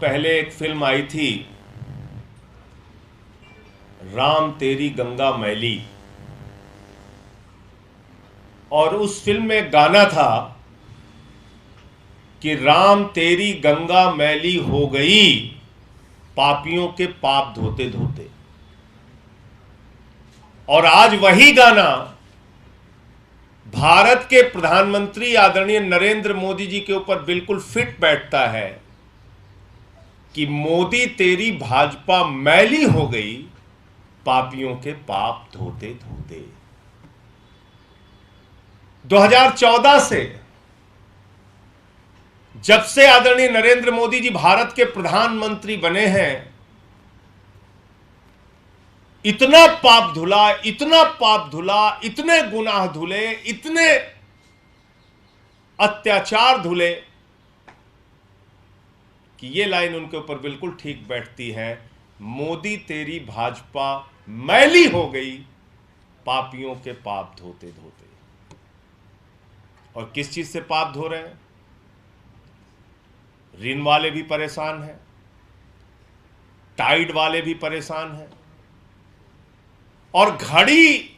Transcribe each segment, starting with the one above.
पहले एक फिल्म आई थी, राम तेरी गंगा मैली, और उस फिल्म में गाना था कि राम तेरी गंगा मैली हो गई पापियों के पाप धोते धोते। और आज वही गाना भारत के प्रधानमंत्री आदरणीय नरेंद्र मोदी जी के ऊपर बिल्कुल फिट बैठता है कि मोदी तेरी भाजपा मैली हो गई पापियों के पाप धोते धोते। 2014 से जब से आदरणीय नरेंद्र मोदी जी भारत के प्रधानमंत्री बने हैं, इतना पाप धुला, इतना पाप धुला, इतने गुनाह धुले, इतने अत्याचार धुले कि ये लाइन उनके ऊपर बिल्कुल ठीक बैठती है, मोदी तेरी भाजपा मैली हो गई पापियों के पाप धोते धोते। और किस चीज से पाप धो रहे हैं? ऋण वाले भी परेशान हैं, टाइड वाले भी परेशान हैं, और घड़ी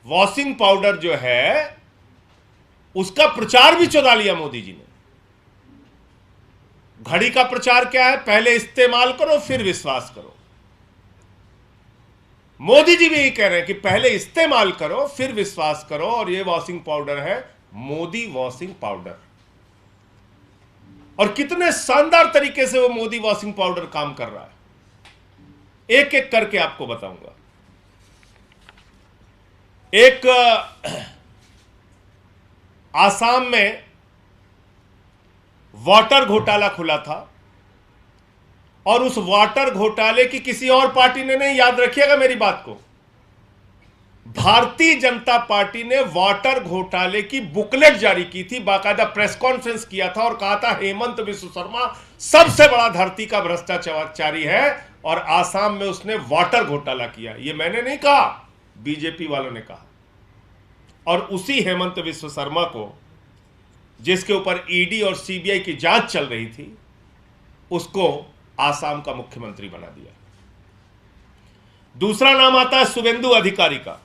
वॉशिंग पाउडर जो है उसका प्रचार भी चुरा लिया मोदी जी ने। घड़ी का प्रचार क्या है? पहले इस्तेमाल करो फिर विश्वास करो। मोदी जी भी यही कह रहे हैं कि पहले इस्तेमाल करो फिर विश्वास करो, और ये वॉशिंग पाउडर है मोदी वॉशिंग पाउडर। और कितने शानदार तरीके से वो मोदी वॉशिंग पाउडर काम कर रहा है, एक एक करके आपको बताऊंगा। एक आसाम में वाटर घोटाला खुला था, और उस वाटर घोटाले की किसी और पार्टी ने नहीं, याद रखिएगा मेरी बात को, भारतीय जनता पार्टी ने वाटर घोटाले की बुकलेट जारी की थी, बाकायदा प्रेस कॉन्फ्रेंस किया था और कहा था हेमंत बिस्व शर्मा सबसे बड़ा धरती का भ्रष्टाचारी है, और आसाम में उसने वाटर घोटाला किया। ये मैंने नहीं कहा, बीजेपी वालों ने कहा। और उसी हेमंत बिस्व शर्मा को, जिसके ऊपर ईडी और सीबीआई की जांच चल रही थी, उसको आसाम का मुख्यमंत्री बना दिया। दूसरा नाम आता है शुभेंदु अधिकारी का।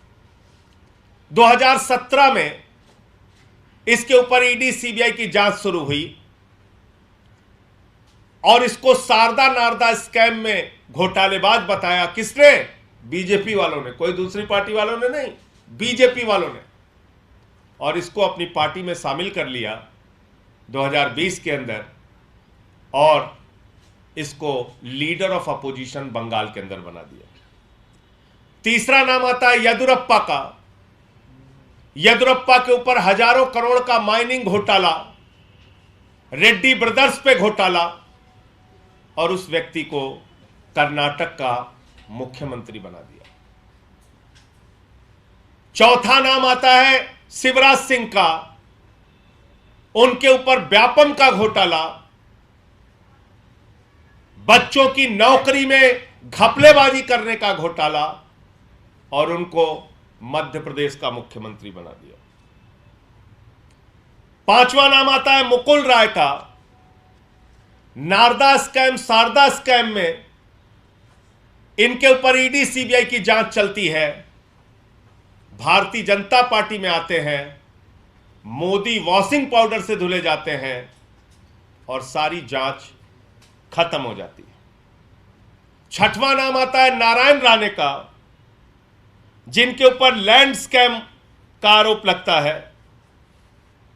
2017 में इसके ऊपर ईडी सीबीआई की जांच शुरू हुई, और इसको शारदा नारदा स्कैम में घोटालेबाज बताया। किसने? बीजेपी वालों ने, कोई दूसरी पार्टी वालों ने नहीं, बीजेपी वालों ने। और इसको अपनी पार्टी में शामिल कर लिया 2020 के अंदर, और इसको लीडर ऑफ अपोजिशन बंगाल के अंदर बना दिया। तीसरा नाम आता है येदुरप्पा का। येदुरप्पा के ऊपर हजारों करोड़ का माइनिंग घोटाला, रेड्डी ब्रदर्स पे घोटाला, और उस व्यक्ति को कर्नाटक का मुख्यमंत्री बना दिया। चौथा नाम आता है शिवराज सिंह का। उनके ऊपर व्यापम का घोटाला, बच्चों की नौकरी में घपलेबाजी करने का घोटाला, और उनको मध्य प्रदेश का मुख्यमंत्री बना दिया। पांचवा नाम आता है मुकुल राय का। नारदा स्कैम, शारदा स्कैम में इनके ऊपर ईडी सीबीआई की जांच चलती है, भारतीय जनता पार्टी में आते हैं, मोदी वॉशिंग पाउडर से धुले जाते हैं, और सारी जांच खत्म हो जाती है। छठवां नाम आता है नारायण राणे का, जिनके ऊपर लैंड स्कैम का आरोप लगता है,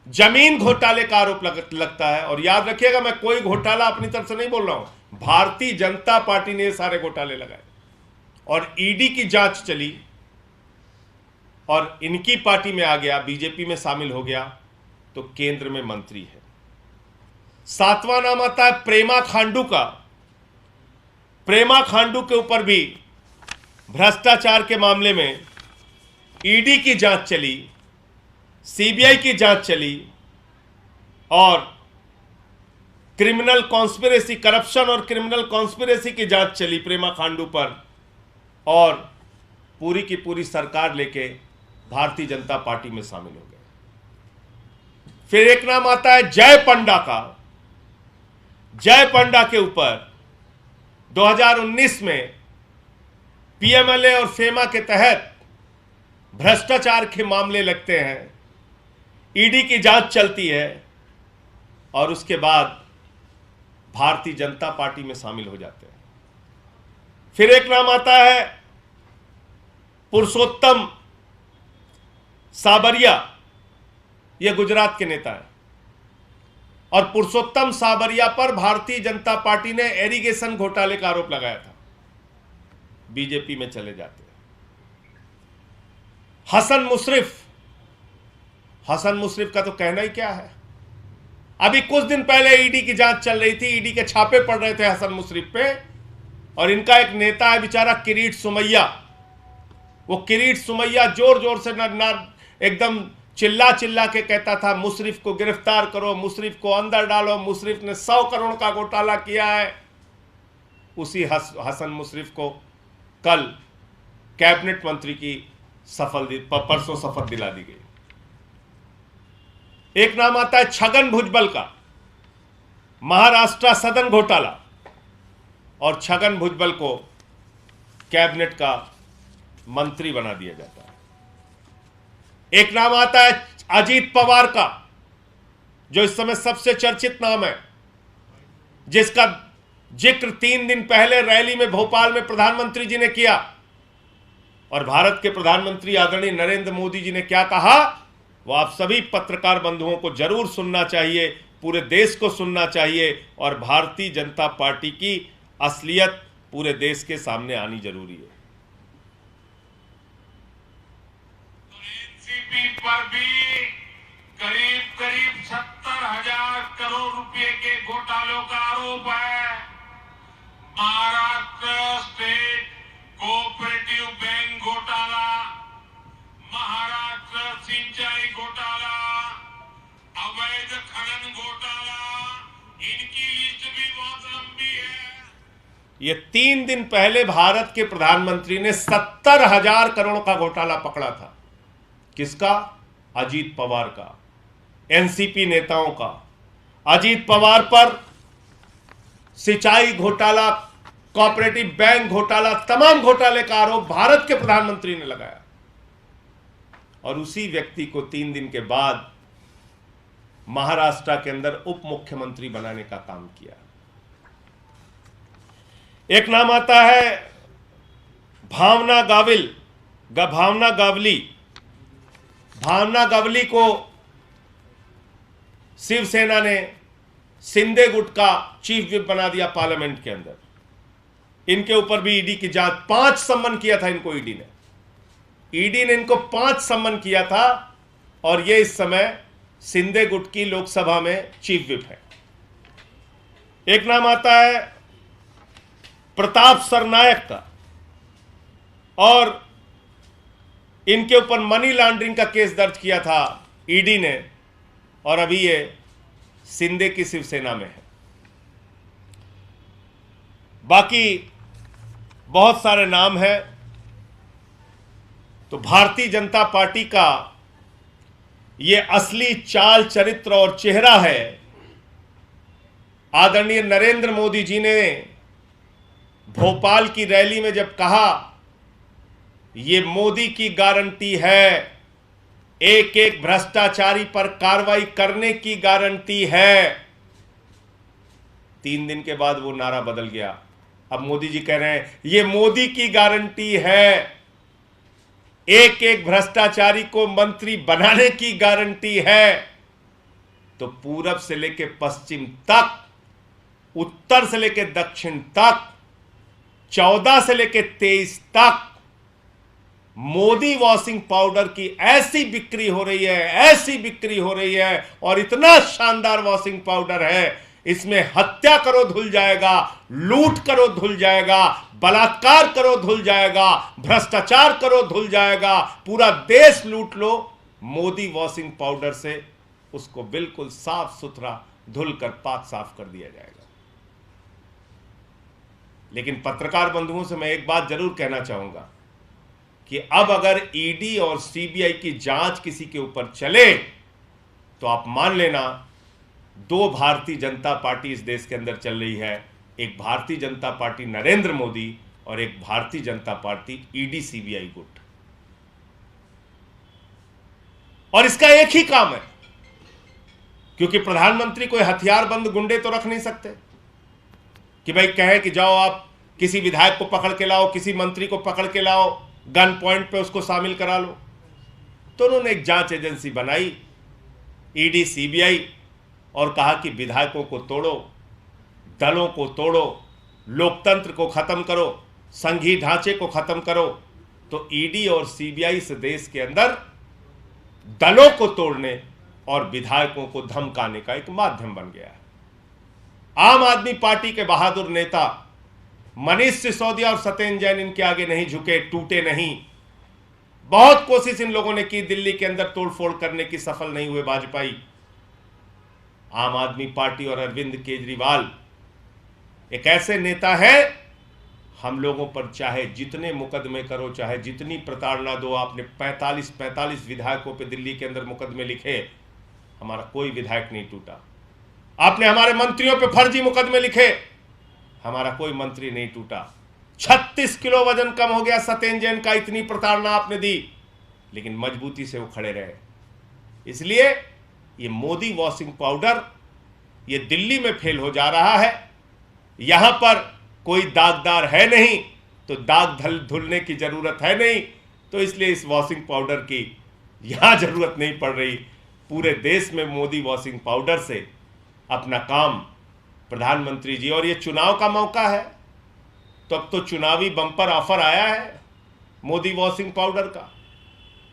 जमीन घोटाले का आरोप लगता है। और याद रखिएगा, मैं कोई घोटाला अपनी तरफ से नहीं बोल रहा हूं, भारतीय जनता पार्टी ने ये सारे घोटाले लगाए, और ईडी की जांच चली, और इनकी पार्टी में आ गया, बीजेपी में शामिल हो गया, तो केंद्र में मंत्री है। सातवां नाम आता है प्रेमा खांडू का। प्रेमा खांडू के ऊपर भी भ्रष्टाचार के मामले में ईडी की जांच चली, सीबीआई की जांच चली, और क्रिमिनल कॉन्स्पिरेसी, करप्शन और क्रिमिनल कॉन्स्पिरेसी की जांच चली प्रेमा खांडू पर, और पूरी की पूरी सरकार लेके भारतीय जनता पार्टी में शामिल हो गए। फिर एक नाम आता है जय पंडा का। जय पंडा के ऊपर 2019 में पीएमएलए और फेमा के तहत भ्रष्टाचार के मामले लगते हैं, ईडी की जांच चलती है और उसके बाद भारतीय जनता पार्टी में शामिल हो जाते हैं। फिर एक नाम आता है पुरुषोत्तम साबरिया, यह गुजरात के नेता है और पुरुषोत्तम साबरिया पर भारतीय जनता पार्टी ने इरिगेशन घोटाले का आरोप लगाया था, बीजेपी में चले जाते हैं। हसन मुशरिफ का तो कहना ही क्या है। अभी कुछ दिन पहले ईडी की जांच चल रही थी, ईडी के छापे पड़ रहे थे हसन मुशरिफ पे, और इनका एक नेता है बेचारा किरीट सुमैया। वो किरीट सुमैया जोर जोर से एकदम चिल्ला चिल्ला के कहता था मुशरिफ को गिरफ्तार करो, मुशरिफ को अंदर डालो, मुशरिफ ने 100 करोड़ का घोटाला किया है। उसी हसन मुशरिफ को कल कैबिनेट मंत्री की परसों शपथ दिला दी गई। एक नाम आता है छगन भुजबल का, महाराष्ट्र सदन घोटाला, और छगन भुजबल को कैबिनेट का मंत्री बना दिया जाता है। एक नाम आता है अजीत पवार का, जो इस समय सबसे चर्चित नाम है, जिसका जिक्र 3 दिन पहले रैली में भोपाल में प्रधानमंत्री जी ने किया। और भारत के प्रधानमंत्री आदरणीय नरेंद्र मोदी जी ने क्या कहा, वो आप सभी पत्रकार बंधुओं को जरूर सुनना चाहिए, पूरे देश को सुनना चाहिए, और भारतीय जनता पार्टी की असलियत पूरे देश के सामने आनी जरूरी है। एनसीपी पर भी करीब 70,000 करोड़ रुपए के घोटालों का आरोप है। महाराष्ट्र स्टेट कोऑपरेटिव बैंक घोटाला, महाराष्ट्र सिंचाई घोटाला, अवैध खनन घोटाला, इनकी लिस्ट भी बहुत लंबी है। ये 3 दिन पहले भारत के प्रधानमंत्री ने 70,000 करोड़ का घोटाला पकड़ा था। किसका? अजीत पवार का, एनसीपी नेताओं का। अजीत पवार पर सिंचाई घोटाला, कोऑपरेटिव बैंक घोटाला, तमाम घोटाले का आरोप भारत के प्रधानमंत्री ने लगाया, और उसी व्यक्ति को 3 दिन के बाद महाराष्ट्र के अंदर उप मुख्यमंत्री बनाने का काम किया। एक नाम आता है भावना गावली को शिवसेना ने शिंदे गुट का चीफ विप बना दिया पार्लियामेंट के अंदर। इनके ऊपर भी ईडी की जांच, 5 सम्मन किया था इनको ईडी ने इनको 5 सम्मन किया था, और ये इस समय शिंदे गुट की लोकसभा में चीफ विप है। एक नाम आता है प्रताप सरनायक का, और इनके ऊपर मनी लॉन्ड्रिंग का केस दर्ज किया था ईडी ने, और अभी ये शिंदे की शिवसेना में है। बाकी बहुत सारे नाम हैं। तो भारतीय जनता पार्टी का ये असली चाल चरित्र और चेहरा है। आदरणीय नरेंद्र मोदी जी ने भोपाल की रैली में जब कहा ये मोदी की गारंटी है, एक एक भ्रष्टाचारी पर कार्रवाई करने की गारंटी है, 3 दिन के बाद वो नारा बदल गया। अब मोदी जी कह रहे हैं ये मोदी की गारंटी है, एक एक भ्रष्टाचारी को मंत्री बनाने की गारंटी है। तो पूरब से लेकर पश्चिम तक, उत्तर से लेकर दक्षिण तक, 14 से लेकर 23 तक मोदी वॉशिंग पाउडर की ऐसी बिक्री हो रही है, और इतना शानदार वॉशिंग पाउडर है, इसमें हत्या करो धुल जाएगा, लूट करो धुल जाएगा, बलात्कार करो धुल जाएगा, भ्रष्टाचार करो धुल जाएगा, पूरा देश लूट लो, मोदी वॉशिंग पाउडर से उसको बिल्कुल साफ सुथरा धुलकर पाक साफ कर दिया जाएगा। लेकिन पत्रकार बंधुओं से मैं एक बात जरूर कहना चाहूंगा कि अब अगर ईडी और सीबीआई की जांच किसी के ऊपर चले तो आप मान लेना 2 भारतीय जनता पार्टी इस देश के अंदर चल रही है, एक भारतीय जनता पार्टी नरेंद्र मोदी और एक Bharatiya Janata party ED CBI गुट। और इसका एक ही काम है, क्योंकि प्रधानमंत्री कोई हथियारबंद गुंडे तो रख नहीं सकते कि भाई कहे कि जाओ आप किसी विधायक को पकड़ के लाओ, किसी मंत्री को पकड़ के लाओ, गन पॉइंट पे उसको शामिल करा लो। तो उन्होंने एक जांच एजेंसी बनाई, ईडी सीबीआई, और कहा कि विधायकों को तोड़ो, दलों को तोड़ो, लोकतंत्र को खत्म करो, संघीय ढांचे को खत्म करो। तो ईडी और सीबीआई इस देश के अंदर दलों को तोड़ने और विधायकों को धमकाने का एक माध्यम बन गया है। आम आदमी पार्टी के बहादुर नेता मनीष सिसोदिया और सत्येंद्र जैन इनके आगे नहीं झुके, टूटे नहीं। बहुत कोशिश इन लोगों ने की दिल्ली के अंदर तोड़फोड़ करने की, सफल नहीं हुए वाजपेयी। आम आदमी पार्टी और अरविंद केजरीवाल एक ऐसे नेता है, हम लोगों पर चाहे जितने मुकदमे करो, चाहे जितनी प्रताड़ना दो, आपने 45 विधायकों पे दिल्ली के अंदर मुकदमे लिखे, हमारा कोई विधायक नहीं टूटा। आपने हमारे मंत्रियों पे फर्जी मुकदमे लिखे, हमारा कोई मंत्री नहीं टूटा। 36 किलो वजन कम हो गया सत्येंद्र जैन का, इतनी प्रताड़ना आपने दी, लेकिन मजबूती से वो खड़े रहे। इसलिए ये मोदी वॉशिंग पाउडर ये दिल्ली में फेल हो जा रहा है। यहां पर कोई दागदार है नहीं, तो दाग धुलने की जरूरत है नहीं, तो इसलिए इस वॉशिंग पाउडर की यहां जरूरत नहीं पड़ रही। पूरे देश में मोदी वॉशिंग पाउडर से अपना काम प्रधानमंत्री जी, और ये चुनाव का मौका है, तो अब तो चुनावी बम्पर ऑफर आया है मोदी वॉशिंग पाउडर का।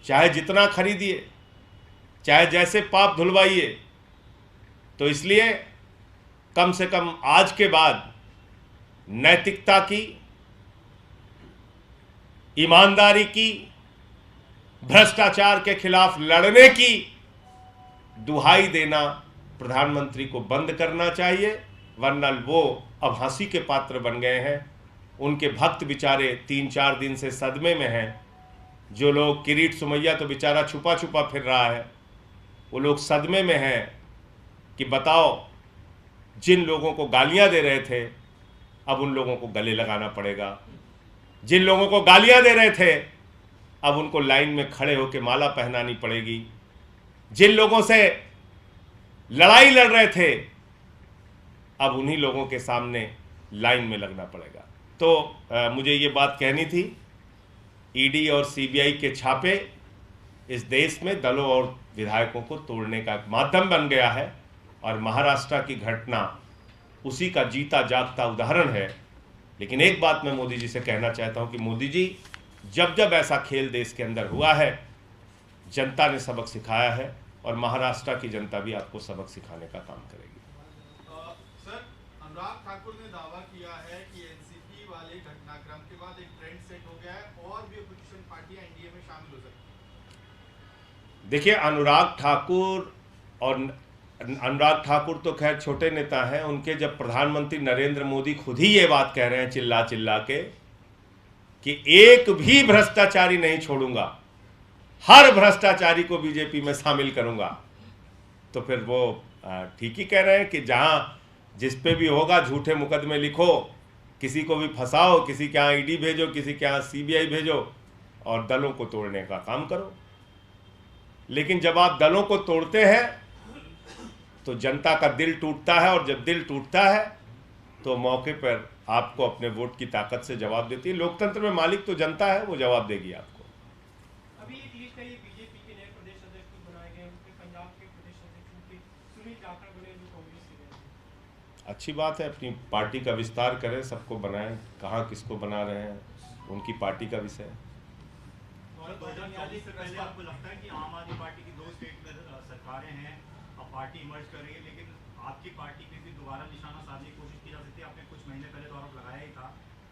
चाहे जितना खरीदिए, चाहे जैसे पाप धुलवाइए। तो इसलिए कम से कम आज के बाद नैतिकता की, ईमानदारी की, भ्रष्टाचार के खिलाफ लड़ने की दुहाई देना प्रधानमंत्री को बंद करना चाहिए, वरना वो अब हंसी के पात्र बन गए हैं। उनके भक्त बेचारे 3-4 दिन से सदमे में हैं। जो लोग, किरीट सुमैया तो बेचारा छुपा छुपा फिर रहा है, वो लोग सदमे में हैं कि बताओ, जिन लोगों को गालियां दे रहे थे अब उन लोगों को गले लगाना पड़ेगा, जिन लोगों को गालियां दे रहे थे अब उनको लाइन में खड़े होकर माला पहनानी पड़ेगी, जिन लोगों से लड़ाई लड़ रहे थे अब उन्हीं लोगों के सामने लाइन में लगना पड़ेगा। तो मुझे ये बात कहनी थी। ईडी और सीबीआई के छापे इस देश में दलों और विधायकों को तोड़ने का माध्यम बन गया है, और महाराष्ट्र की घटना उसी का जीता जागता उदाहरण है। लेकिन एक बात मैं मोदी जी से कहना चाहता हूं कि मोदी जी, जब जब ऐसा खेल देश के अंदर हुआ है, जनता ने सबक सिखाया है, और महाराष्ट्र की जनता भी आपको सबक सिखाने का काम करेगी। सर, अनुराग ठाकुर ने दावा किया है कि एनसीपी वाले घटनाक्रम के बाद एक ट्रेंड सेट हो गया है और भी अपोजिशन पार्टियां एनडीए में शामिल हो सकती हैं। देखिए, अनुराग ठाकुर तो खैर छोटे नेता हैं। उनके जब प्रधानमंत्री नरेंद्र मोदी खुद ही ये बात कह रहे हैं चिल्ला चिल्ला के कि एक भी भ्रष्टाचारी नहीं छोड़ूंगा, हर भ्रष्टाचारी को बीजेपी में शामिल करूंगा, तो फिर वो ठीक ही कह रहे हैं कि जहां जिस पे भी होगा झूठे मुकदमे लिखो, किसी को भी फंसाओ, किसी के यहाँ ईडी भेजो, किसी के यहाँ सीबीआई भेजो, और दलों को तोड़ने का काम करो। लेकिन जब आप दलों को तोड़ते हैं तो जनता का दिल टूटता है, और जब दिल टूटता है तो मौके पर आपको अपने वोट की ताकत से जवाब देती है। लोकतंत्र में मालिक तो जनता है, वो जवाब देगी आपको। अभी एक लिस्ट है, ये बीजेपी के नए प्रदेश अध्यक्ष बनाए गए, उनके पंजाब के प्रदेश अध्यक्ष सुनील जाखड़ बने, जो कांग्रेस से गए। अच्छी बात है, अपनी पार्टी का विस्तार करें, सबको बनाएं। कहाँ किसको बना रहे हैं उनकी पार्टी का विषय है। 2024 से पहले आपको लगता है कि आम आदमी पार्टी की 2 स्टेट में सरकारें हैं, अब पार्टी इमर्ज कर रही है, लेकिन आपकी पार्टी पे भी दोबारा निशाना साधने की कोशिश की जा सकती है? आपने कुछ महीने पहले तो आरोप लगाया ही था,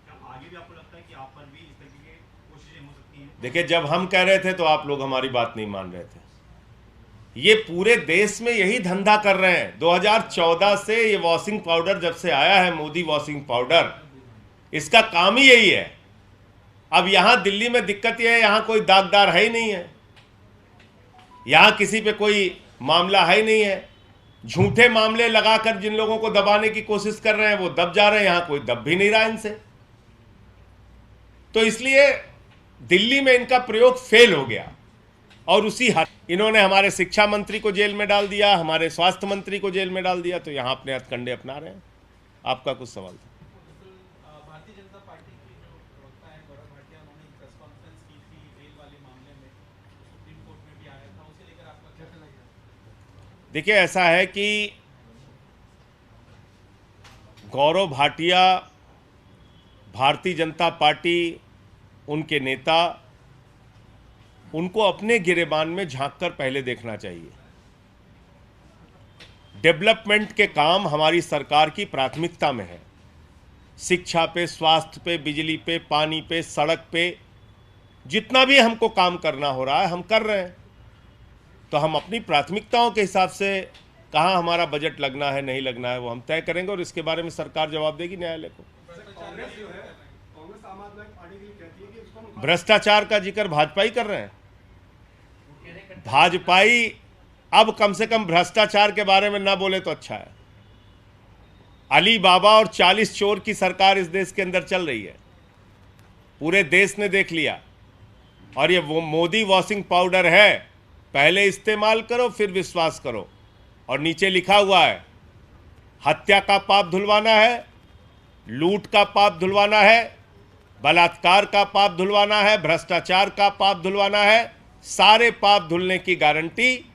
क्या आगे भी आपको लगता है कि आप पर भी इस तरीके की कोशिशें हो सकती हैं? देखिए, जब हम कह रहे थे तो आप लोग हमारी बात नहीं मान रहे थे। ये पूरे देश में यही धंधा कर रहे हैं। 2014 से ये वॉशिंग पाउडर जब से आया है, मोदी वॉशिंग पाउडर, इसका काम ही यही है। अब यहां दिल्ली में दिक्कत यह है, यहां कोई दागदार है ही नहीं है, यहां किसी पे कोई मामला है ही नहीं है, झूठे मामले लगाकर जिन लोगों को दबाने की कोशिश कर रहे हैं वो दब जा रहे हैं, यहां कोई दब भी नहीं रहा इनसे। तो इसलिए दिल्ली में इनका प्रयोग फेल हो गया और उसी इन्होंने हमारे शिक्षा मंत्री को जेल में डाल दिया, हमारे स्वास्थ्य मंत्री को जेल में डाल दिया, तो यहां अपने हथकंडे अपना रहे हैं। आपका कुछ सवाल था? भारतीय जनता पार्टी की जो प्रवक्ता है गौरव भाटिया, उन्होंने प्रेस कॉन्फ्रेंस की थी रेल वाले मामले में, सुप्रीम कोर्ट में भी आया था, उसे लेकर आपका क्या कहना है? देखिए, ऐसा है कि गौरव भाटिया, भारतीय जनता पार्टी, उनके नेता, उनको अपने गिरेबान में झांककर पहले देखना चाहिए। डेवलपमेंट के काम हमारी सरकार की प्राथमिकता में है। शिक्षा पे, स्वास्थ्य पे, बिजली पे, पानी पे, सड़क पे, जितना भी हमको काम करना हो रहा है हम कर रहे हैं। तो हम अपनी प्राथमिकताओं के हिसाब से कहाँ हमारा बजट लगना है, नहीं लगना है, वो हम तय करेंगे और इसके बारे में सरकार जवाब देगी न्यायालय को। भ्रष्टाचार का जिक्र भाजपा ही कर रहे हैं। भाजपाई अब कम से कम भ्रष्टाचार के बारे में ना बोले तो अच्छा है। अली बाबा और 40 चोर की सरकार इस देश के अंदर चल रही है, पूरे देश ने देख लिया। और ये वो मोदी वॉशिंग पाउडर है, पहले इस्तेमाल करो फिर विश्वास करो। और नीचे लिखा हुआ है, हत्या का पाप धुलवाना है, लूट का पाप धुलवाना है, बलात्कार का पाप धुलवाना है, भ्रष्टाचार का पाप धुलवाना है। सारे पाप धुलने की गारंटी,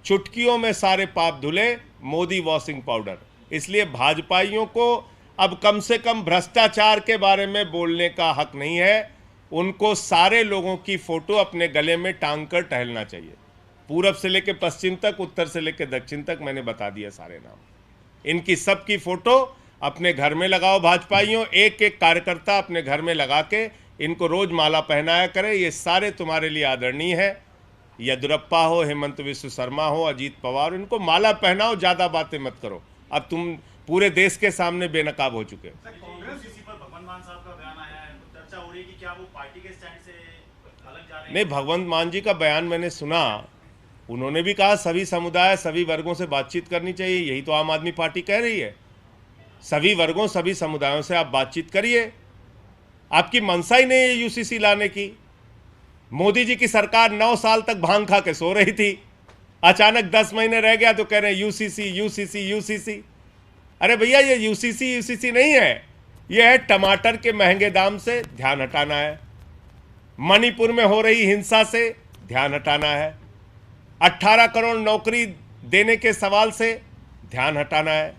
चुटकियों में सारे पाप धुले, मोदी वॉशिंग पाउडर। इसलिए भाजपाइयों को अब कम से कम भ्रष्टाचार के बारे में बोलने का हक नहीं है। उनको सारे लोगों की फोटो अपने गले में टांग कर टहलना चाहिए। पूरब से लेकर पश्चिम तक, उत्तर से लेकर दक्षिण तक मैंने बता दिया सारे नाम। इनकी सबकी फोटो अपने घर में लगाओ भाजपाइयों, एक एक कार्यकर्ता अपने घर में लगा के इनको रोज माला पहनाया करे। ये सारे तुम्हारे लिए आदरणीय है। येदियुरप्पा हो, हेमंत विश्व शर्मा हो, अजीत पवार, इनको माला पहनाओ, ज़्यादा बातें मत करो। अब तुम पूरे देश के सामने बेनकाब हो चुके हो। यूसीसी पर भगवंत मान साहब का बयान आया है, तो चर्चा हो रही है कि क्या वो पार्टी के स्टैंड से अलग जा रहे हैं? नहीं, भगवंत मान जी का बयान मैंने सुना। उन्होंने भी कहा सभी समुदाय, सभी वर्गों से बातचीत करनी चाहिए। यही तो आम आदमी पार्टी कह रही है। सभी वर्गों, सभी समुदायों से आप बातचीत करिए। आपकी मंशा ही नहीं है यूसीसी लाने की। मोदी जी की सरकार 9 साल तक भांग खा के सो रही थी, अचानक 10 महीने रह गया तो कह रहे हैं यूसीसी यूसीसी यूसीसी। अरे भैया, ये यूसीसी यूसीसी नहीं है, ये है टमाटर के महंगे दाम से ध्यान हटाना है, मणिपुर में हो रही हिंसा से ध्यान हटाना है, 18 करोड़ नौकरी देने के सवाल से ध्यान हटाना है,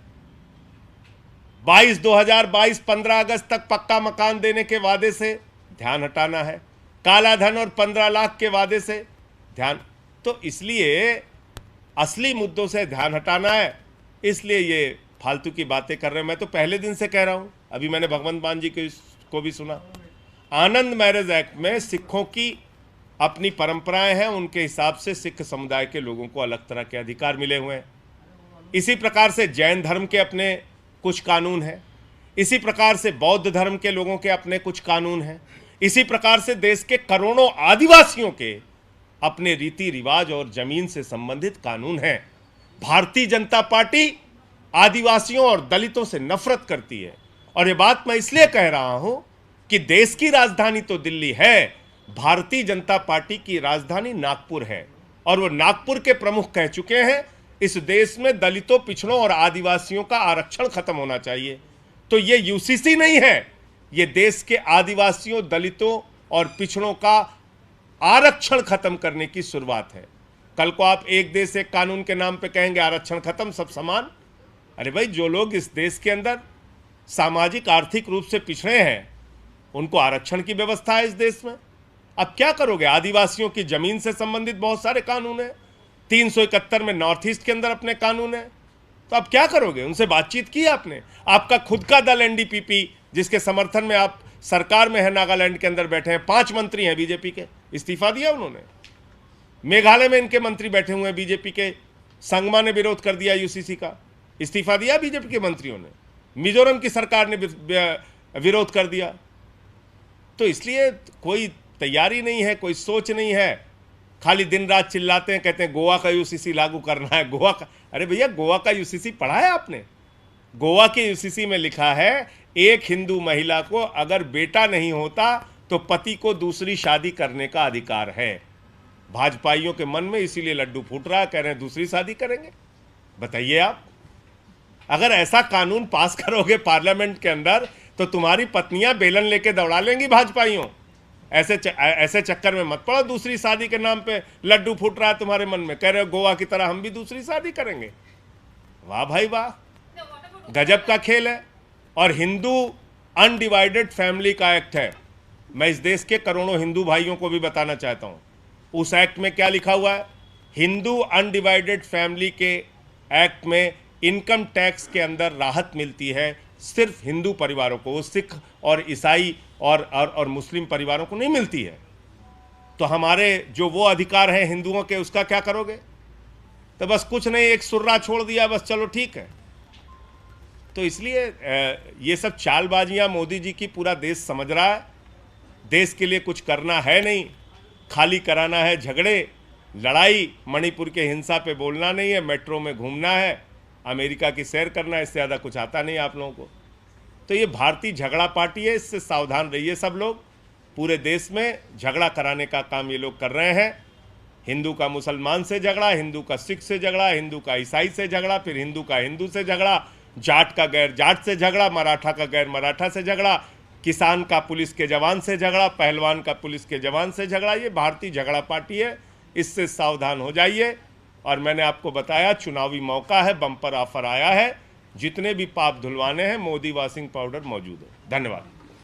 2022 15 अगस्त तक पक्का मकान देने के वादे से ध्यान हटाना है, काला धन और 15 लाख के वादे से ध्यान। तो इसलिए असली मुद्दों से ध्यान हटाना है, इसलिए ये फालतू की बातें कर रहे हैं। मैं तो पहले दिन से कह रहा हूं, अभी मैंने भगवंत मान जी को भी सुना। आनंद मैरिज एक्ट में सिखों की अपनी परंपराएं हैं, उनके हिसाब से सिख समुदाय के लोगों को अलग तरह के अधिकार मिले हुए हैं। इसी प्रकार से जैन धर्म के अपने कुछ कानून हैं, इसी प्रकार से बौद्ध धर्म के लोगों के अपने कुछ कानून हैं, इसी प्रकार से देश के करोड़ों आदिवासियों के अपने रीति रिवाज और जमीन से संबंधित कानून हैं। भारतीय जनता पार्टी आदिवासियों और दलितों से नफरत करती है। और ये बात मैं इसलिए कह रहा हूं कि देश की राजधानी तो दिल्ली है, भारतीय जनता पार्टी की राजधानी नागपुर है। और वो नागपुर के प्रमुख कह चुके हैं इस देश में दलितों, पिछड़ों और आदिवासियों का आरक्षण खत्म होना चाहिए। तो ये यूसीसी नहीं है, ये देश के आदिवासियों, दलितों और पिछड़ों का आरक्षण खत्म करने की शुरुआत है। कल को आप एक देश एक कानून के नाम पे कहेंगे आरक्षण खत्म, सब समान। अरे भाई, जो लोग इस देश के अंदर सामाजिक आर्थिक रूप से पिछड़े हैं उनको आरक्षण की व्यवस्था है इस देश में। अब क्या करोगे? आदिवासियों की जमीन से संबंधित बहुत सारे कानून हैं, 371 में नॉर्थ ईस्ट के अंदर अपने कानून है। तो अब क्या करोगे? उनसे बातचीत की आपने? आपका खुद का दल एनडीपीपी, जिसके समर्थन में आप सरकार में है, नागालैंड के अंदर बैठे हैं, 5 मंत्री हैं बीजेपी के, इस्तीफा दिया उन्होंने। मेघालय में इनके मंत्री बैठे हुए हैं बीजेपी के, संगमा ने विरोध कर दिया यूसीसी का, इस्तीफा दिया बीजेपी के मंत्रियों ने। मिजोरम की सरकार ने विरोध कर दिया। तो इसलिए कोई तैयारी नहीं है, कोई सोच नहीं है। खाली दिन रात चिल्लाते हैं, कहते हैं गोवा का यूसीसी लागू करना है, गोवा का। अरे भैया, गोवा का यूसीसी पढ़ा है आपने? गोवा के यूसीसी में लिखा है एक हिंदू महिला को अगर बेटा नहीं होता तो पति को दूसरी शादी करने का अधिकार है। भाजपाइयों के मन में इसीलिए लड्डू फूट रहा है, कह रहे हैं दूसरी शादी करेंगे। बताइए आप, अगर ऐसा कानून पास करोगे पार्लियामेंट के अंदर तो तुम्हारी पत्नियां बेलन लेके दौड़ा लेंगी भाजपाइयों। ऐसे चक्कर में मत पड़ो, दूसरी शादी के नाम पे लड्डू फूट रहा है तुम्हारे मन में, कह रहे हो गोवा की तरह हम भी दूसरी शादी करेंगे। वाह भाई वाह, गजब का खेल है। और हिंदू अनडिवाइडेड फैमिली का एक्ट है। मैं इस देश के करोड़ों हिंदू भाइयों को भी बताना चाहता हूं, उस एक्ट में क्या लिखा हुआ है। हिंदू अनडिवाइडेड फैमिली के एक्ट में इनकम टैक्स के अंदर राहत मिलती है सिर्फ हिंदू परिवारों को, वो सिख और ईसाई और मुस्लिम परिवारों को नहीं मिलती है। तो हमारे जो वो अधिकार हैं हिंदुओं के, उसका क्या करोगे? तो बस कुछ नहीं, एक सुर्रा छोड़ दिया, बस चलो ठीक है। तो इसलिए ये सब चालबाजियां मोदी जी की पूरा देश समझ रहा है। देश के लिए कुछ करना है नहीं, खाली कराना है झगड़े, लड़ाई। मणिपुर के हिंसा पे बोलना नहीं है, मेट्रो में घूमना है, अमेरिका की सैर करना है, इससे ज़्यादा कुछ आता नहीं आप लोगों को। तो ये भारतीय झगड़ा पार्टी है, इससे सावधान रहिए सब लोग। पूरे देश में झगड़ा कराने का काम ये लोग कर रहे हैं। हिंदू का मुसलमान से झगड़ा, हिंदू का सिख से झगड़ा, हिंदू का ईसाई से झगड़ा, फिर हिंदू का हिंदू से झगड़ा, जाट का गैर जाट से झगड़ा, मराठा का गैर मराठा से झगड़ा, किसान का पुलिस के जवान से झगड़ा, पहलवान का पुलिस के जवान से झगड़ा। ये भारतीय झगड़ा पार्टी है, इससे सावधान हो जाइए। और मैंने आपको बताया चुनावी मौका है, बम्पर ऑफर आया है, जितने भी पाप धुलवाने हैं मोदी वॉशिंग पाउडर मौजूद है। धन्यवाद।